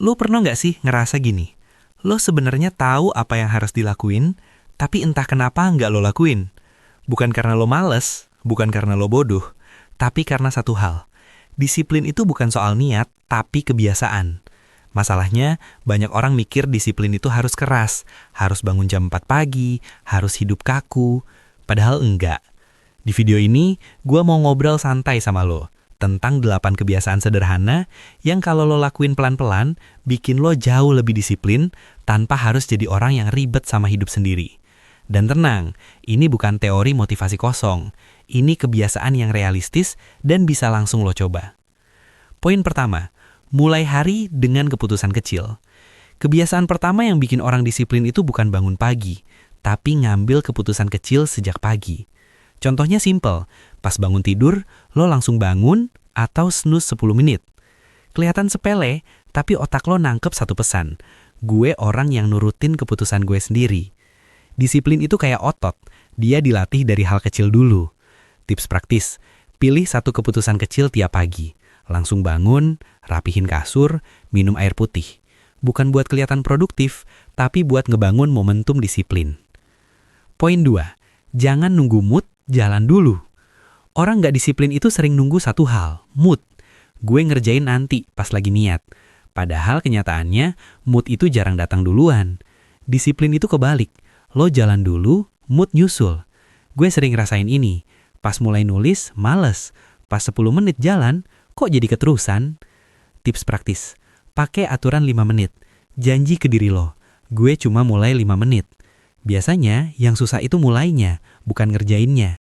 Lo pernah nggak sih ngerasa gini? Lo sebenarnya tahu apa yang harus dilakuin, tapi entah kenapa nggak lo lakuin. Bukan karena lo males, bukan karena lo bodoh, tapi karena satu hal. Disiplin itu bukan soal niat, tapi kebiasaan. Masalahnya, banyak orang mikir disiplin itu harus keras, harus bangun jam 4 pagi, harus hidup kaku. Padahal enggak. Di video ini, gue mau ngobrol santai sama lo tentang 8 kebiasaan sederhana yang kalau lo lakuin pelan-pelan, bikin lo jauh lebih disiplin tanpa harus jadi orang yang ribet sama hidup sendiri. Dan tenang, ini bukan teori motivasi kosong. Ini kebiasaan yang realistis dan bisa langsung lo coba. Poin pertama, mulai hari dengan keputusan kecil. Kebiasaan pertama yang bikin orang disiplin itu bukan bangun pagi, tapi ngambil keputusan kecil sejak pagi. Contohnya simple, pas bangun tidur, lo langsung bangun atau snooze 10 menit. Kelihatan sepele, tapi otak lo nangkep satu pesan. Gue orang yang nurutin keputusan gue sendiri. Disiplin itu kayak otot, dia dilatih dari hal kecil dulu. Tips praktis, pilih satu keputusan kecil tiap pagi. Langsung bangun, rapihin kasur, minum air putih. Bukan buat kelihatan produktif, tapi buat ngebangun momentum disiplin. Poin 2, jangan nunggu mood, jalan dulu. Orang nggak disiplin itu sering nunggu satu hal, mood. Gue ngerjain nanti pas lagi niat. Padahal kenyataannya, mood itu jarang datang duluan. Disiplin itu kebalik. Lo jalan dulu, mood nyusul. Gue sering rasain ini. Pas mulai nulis, males. Pas 10 menit jalan, kok jadi keterusan? Tips praktis. Pakai aturan 5 menit. Janji ke diri lo. Gue cuma mulai 5 menit. Biasanya, yang susah itu mulainya, bukan ngerjainnya.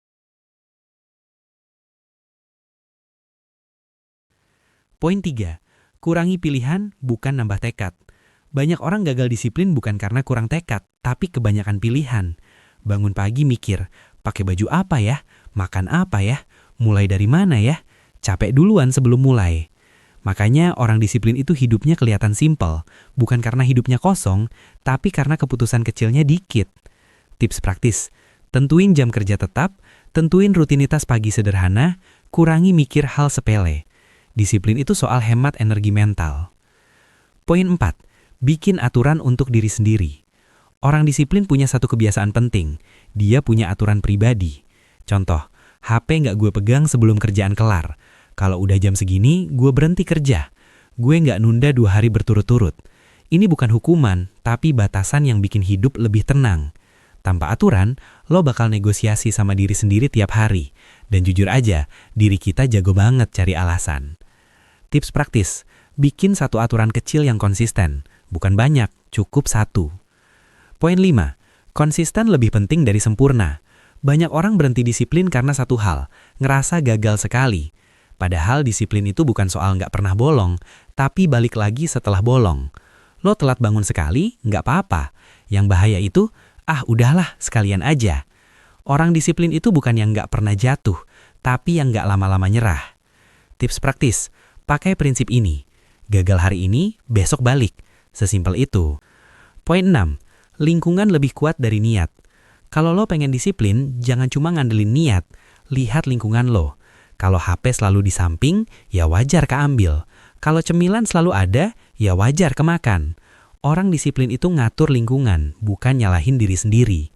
Poin 3. Kurangi pilihan, bukan nambah tekad. Banyak orang gagal disiplin bukan karena kurang tekad, tapi kebanyakan pilihan. Bangun pagi mikir, pakai baju apa ya? Makan apa ya? Mulai dari mana ya? Capek duluan sebelum mulai. Makanya orang disiplin itu hidupnya kelihatan simpel, bukan karena hidupnya kosong, tapi karena keputusan kecilnya dikit. Tips praktis, tentuin jam kerja tetap, tentuin rutinitas pagi sederhana, kurangi mikir hal sepele. Disiplin itu soal hemat energi mental. Poin 4, bikin aturan untuk diri sendiri. Orang disiplin punya satu kebiasaan penting, dia punya aturan pribadi. Contoh, HP nggak gue pegang sebelum kerjaan kelar. Kalau udah jam segini, gue berhenti kerja. Gue nggak nunda 2 hari berturut-turut. Ini bukan hukuman, tapi batasan yang bikin hidup lebih tenang. Tanpa aturan, lo bakal negosiasi sama diri sendiri tiap hari. Dan jujur aja, diri kita jago banget cari alasan. Tips praktis, bikin satu aturan kecil yang konsisten. Bukan banyak, cukup 1. Poin 5, konsisten lebih penting dari sempurna. Banyak orang berhenti disiplin karena satu hal, ngerasa gagal sekali. Padahal disiplin itu bukan soal nggak pernah bolong, tapi balik lagi setelah bolong. Lo telat bangun sekali, nggak apa-apa. Yang bahaya itu, udahlah sekalian aja. Orang disiplin itu bukan yang nggak pernah jatuh, tapi yang nggak lama-lama nyerah. Tips praktis, pakai prinsip ini. Gagal hari ini, besok balik. Sesimpel itu. Poin 6, lingkungan lebih kuat dari niat. Kalau lo pengen disiplin, jangan cuma ngandelin niat. Lihat lingkungan lo. Kalau HP selalu di samping, ya wajar keambil. Kalau cemilan selalu ada, ya wajar kemakan. Orang disiplin itu ngatur lingkungan, bukan nyalahin diri sendiri.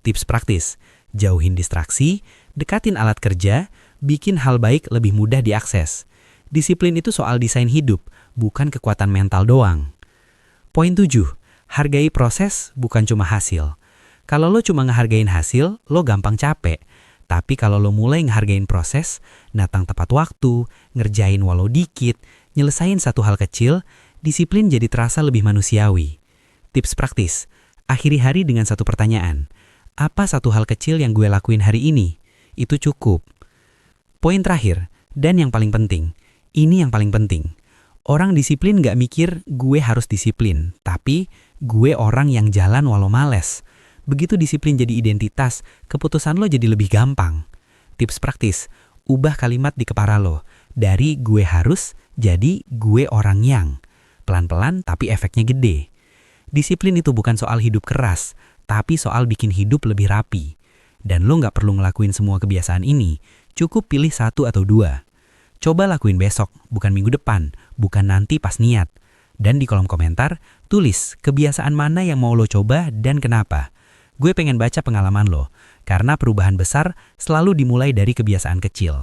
Tips praktis, jauhin distraksi, dekatin alat kerja, bikin hal baik lebih mudah diakses. Disiplin itu soal desain hidup, bukan kekuatan mental doang. Poin 7, hargai proses, bukan cuma hasil. Kalau lo cuma ngehargain hasil, lo gampang capek. Tapi kalau lo mulai ngehargain proses, datang tepat waktu, ngerjain walau dikit, nyelesain satu hal kecil, disiplin jadi terasa lebih manusiawi. Tips praktis, akhiri hari dengan satu pertanyaan. Apa satu hal kecil yang gue lakuin hari ini? Itu cukup. Poin terakhir, dan yang paling penting, ini yang paling penting. Orang disiplin gak mikir gue harus disiplin, tapi gue orang yang jalan walau males. Begitu disiplin jadi identitas, keputusan lo jadi lebih gampang. Tips praktis, ubah kalimat di kepala lo. Dari gue harus, jadi gue orang yang. Pelan-pelan tapi efeknya gede. Disiplin itu bukan soal hidup keras, tapi soal bikin hidup lebih rapi. Dan lo gak perlu ngelakuin semua kebiasaan ini, cukup pilih 1 atau 2. Coba lakuin besok, bukan minggu depan, bukan nanti pas niat. Dan di kolom komentar, tulis kebiasaan mana yang mau lo coba dan kenapa. Gue pengen baca pengalaman lo, karena perubahan besar selalu dimulai dari kebiasaan kecil.